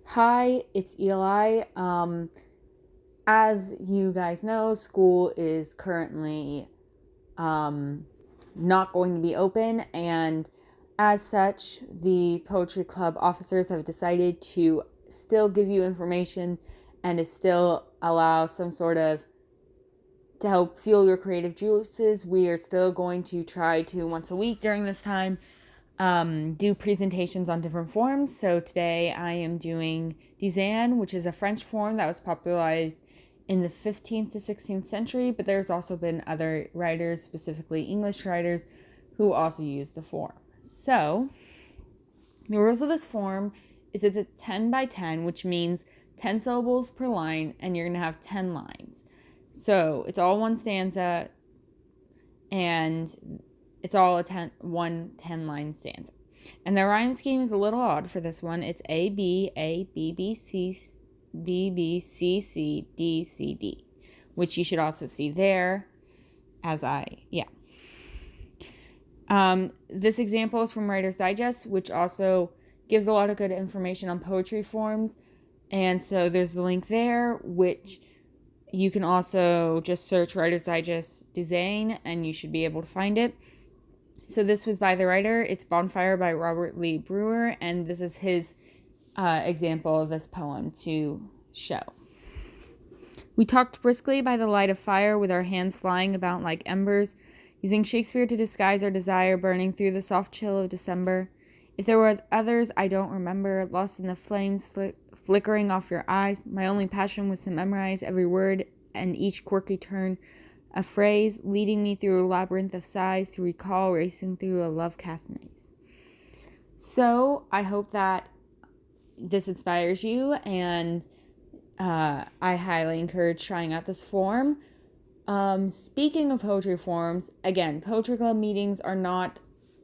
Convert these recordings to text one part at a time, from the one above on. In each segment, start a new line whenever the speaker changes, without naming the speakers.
Hi, it's Eli. As you guys know, school is currently not going to be open, and as such, the Poetry Club officers have decided to still give you information and to still allow some sort of to help fuel your creative juices. We are still going to try to once a week during this time do presentations on different forms. So today I am doing Dizain, which is a French form that was popularized in the 15th to 16th century, but there's also been other writers, specifically English writers, who also use the form. So the rules of this form is it's a 10 by 10, which means 10 syllables per line, and you're going to have 10 lines. So it's all one stanza, and it's all one 10-line stanza. And the rhyme scheme is a little odd for this one. It's A, B, A, B, B, C, B, B, C, C, D, C, D, which you should also see there This example is from Writer's Digest, which also gives a lot of good information on poetry forms. And so there's the link there, which you can also just search Writer's Digest Dizain, and you should be able to find it. So this was by the writer. It's Bonfire by Robert Lee Brewer, and this is his example of this poem to show. We talked briskly by the light of fire, with our hands flying about like embers, using Shakespeare to disguise our desire, burning through the soft chill of December. If there were others I don't remember, lost in the flames flickering off your eyes, my only passion was to memorize every word and each quirky turn, a phrase leading me through a labyrinth of sighs to recall racing through a love-cast maze. So I hope that this inspires you, and I highly encourage trying out this form. Speaking of poetry forms, again, Poetry Club meetings are not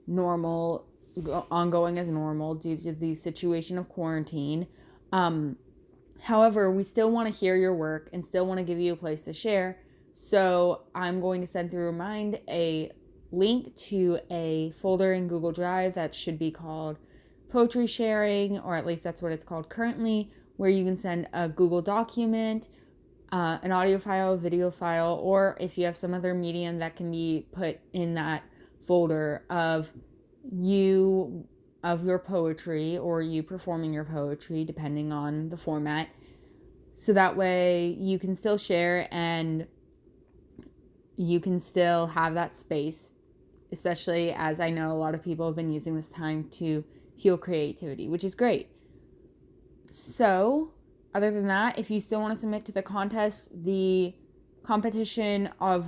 ongoing as normal due to the situation of quarantine. However, we still want to hear your work and still want to give you a place to share. So I'm going to send through Remind a link to a folder in Google Drive that should be called Poetry Sharing, or at least that's what it's called currently, where you can send a Google document, an audio file, video file, or if you have some other medium that can be put in that folder of your poetry, or you performing your poetry, depending on the format. So that way you can still share and you can still have that space, especially as I know a lot of people have been using this time to fuel creativity, which is great. So, other than that, if you still want to submit to the contest, the competition of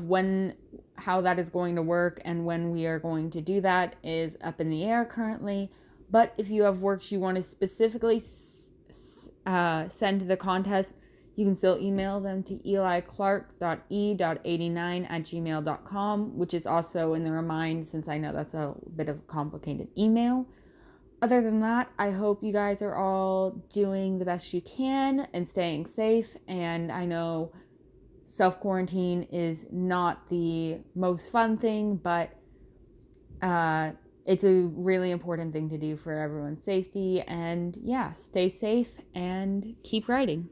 how that is going to work and when we are going to do that is up in the air currently. But if you have works you want to specifically send to the contest, you can still email them to eliclark.e.89@gmail.com, which is also in the Remind, since I know that's a bit of a complicated email. Other than that, I hope you guys are all doing the best you can and staying safe. And I know self-quarantine is not the most fun thing, but it's a really important thing to do for everyone's safety. And yeah, stay safe and keep writing.